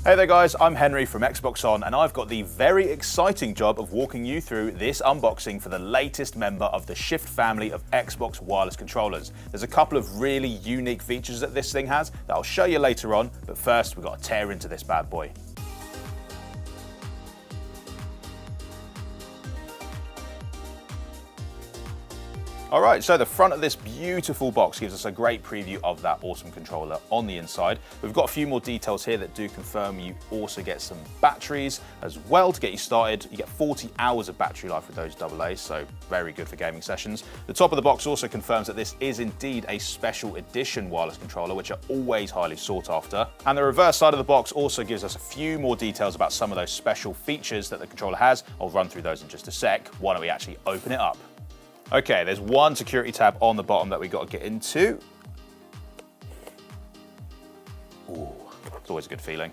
Hey there guys, I'm Henry from Xbox On and I've got the very exciting job of walking you through this unboxing for the latest member of the Shift family of Xbox wireless controllers. There's a couple of really unique features that this thing has that I'll show you later on, but first we've got to tear into this bad boy. Alright, so the front of this beautiful box gives us a great preview of that awesome controller on the inside. We've got a few more details here that do confirm you also get some batteries as well to get you started. You get 40 hours of battery life with those AA's, so very good for gaming sessions. The top of the box also confirms that this is indeed a special edition wireless controller, which are always highly sought after. And the reverse side of the box also gives us a few more details about some of those special features that the controller has. I'll run through those in just a sec. Why don't we actually open it up? Okay, there's one security tab on the bottom that we got to get into. Ooh, it's always a good feeling.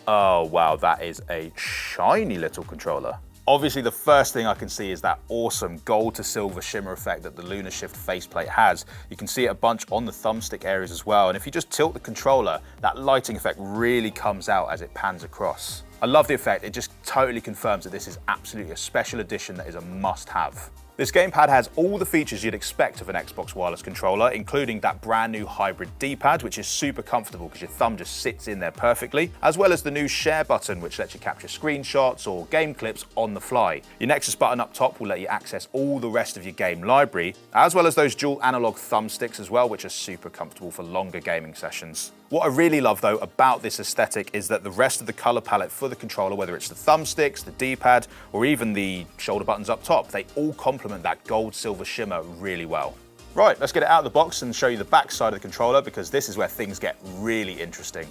Oh wow, that is a shiny little controller. Obviously, the first thing I can see is that awesome gold to silver shimmer effect that the LunaShift faceplate has. You can see it a bunch on the thumbstick areas as well, and if you just tilt the controller, that lighting effect really comes out as it pans across. I love the effect, it just totally confirms that this is absolutely a special edition that is a must-have. This gamepad has all the features you'd expect of an Xbox wireless controller, including that brand new hybrid D-pad, which is super comfortable because your thumb just sits in there perfectly, as well as the new share button, which lets you capture screenshots or game clips on the fly. Your Nexus button up top will let you access all the rest of your game library, as well as those dual analog thumbsticks as well, which are super comfortable for longer gaming sessions. What I really love though about this aesthetic is that the rest of the color palette for the controller, whether it's the thumbsticks, the D-pad, or even the shoulder buttons up top, they all complement that gold silver shimmer really well. Right, let's get it out of the box and show you the back side of the controller because this is where things get really interesting.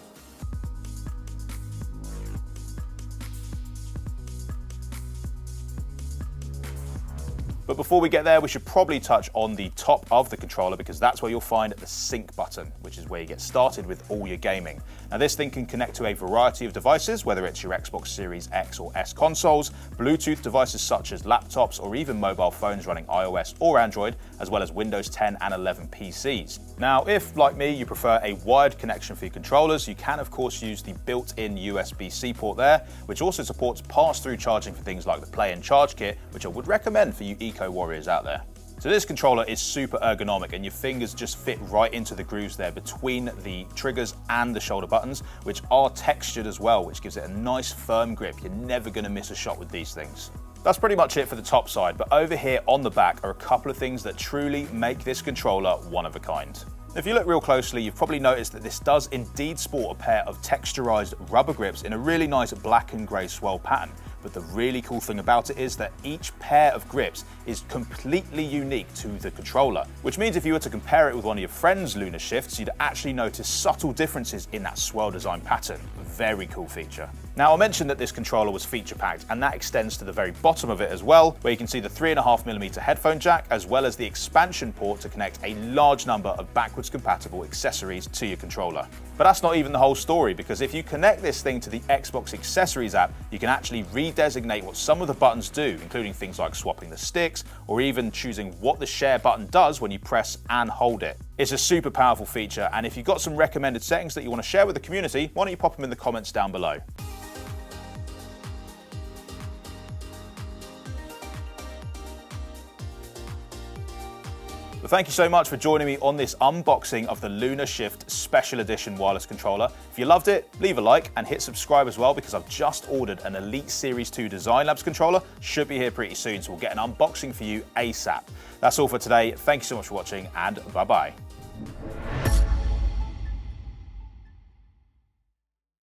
But before we get there, we should probably touch on the top of the controller because that's where you'll find the sync button, which is where you get started with all your gaming. Now this thing can connect to a variety of devices, whether it's your Xbox Series X or S consoles, Bluetooth devices such as laptops, or even mobile phones running iOS or Android, as well as Windows 10 and 11 PCs. Now, if, like me, you prefer a wired connection for your controllers, you can of course use the built-in USB-C port there, which also supports pass-through charging for things like the Play and Charge kit, which I would recommend for you eco warriors out there. So this controller is super ergonomic and your fingers just fit right into the grooves there between the triggers and the shoulder buttons, which are textured as well, which gives it a nice firm grip. You're never going to miss a shot with these things. That's pretty much it for the top side, but over here on the back are a couple of things that truly make this controller one of a kind. If you look real closely, you've probably noticed that this does indeed sport a pair of texturized rubber grips in a really nice black and grey swirl pattern. But the really cool thing about it is that each pair of grips is completely unique to the controller, which means if you were to compare it with one of your friends' LunaShifts, you'd actually notice subtle differences in that swirl design pattern. Very cool feature. Now I mentioned that this controller was feature packed and that extends to the very bottom of it as well, where you can see the 3.5mm headphone jack as well as the expansion port to connect a large number of backwards compatible accessories to your controller. But that's not even the whole story, because if you connect this thing to the Xbox Accessories app, you can actually redesignate what some of the buttons do, including things like swapping the sticks or even choosing what the share button does when you press and hold it. It's a super powerful feature, and if you've got some recommended settings that you want to share with the community, why don't you pop them in the comments down below. Well, thank you so much for joining me on this unboxing of the LunaShift Special Edition wireless controller. If you loved it, leave a like and hit subscribe as well, because I've just ordered an Elite Series 2 Design Labs controller. Should be here pretty soon, so we'll get an unboxing for you ASAP. That's all for today. Thank you so much for watching, and bye-bye.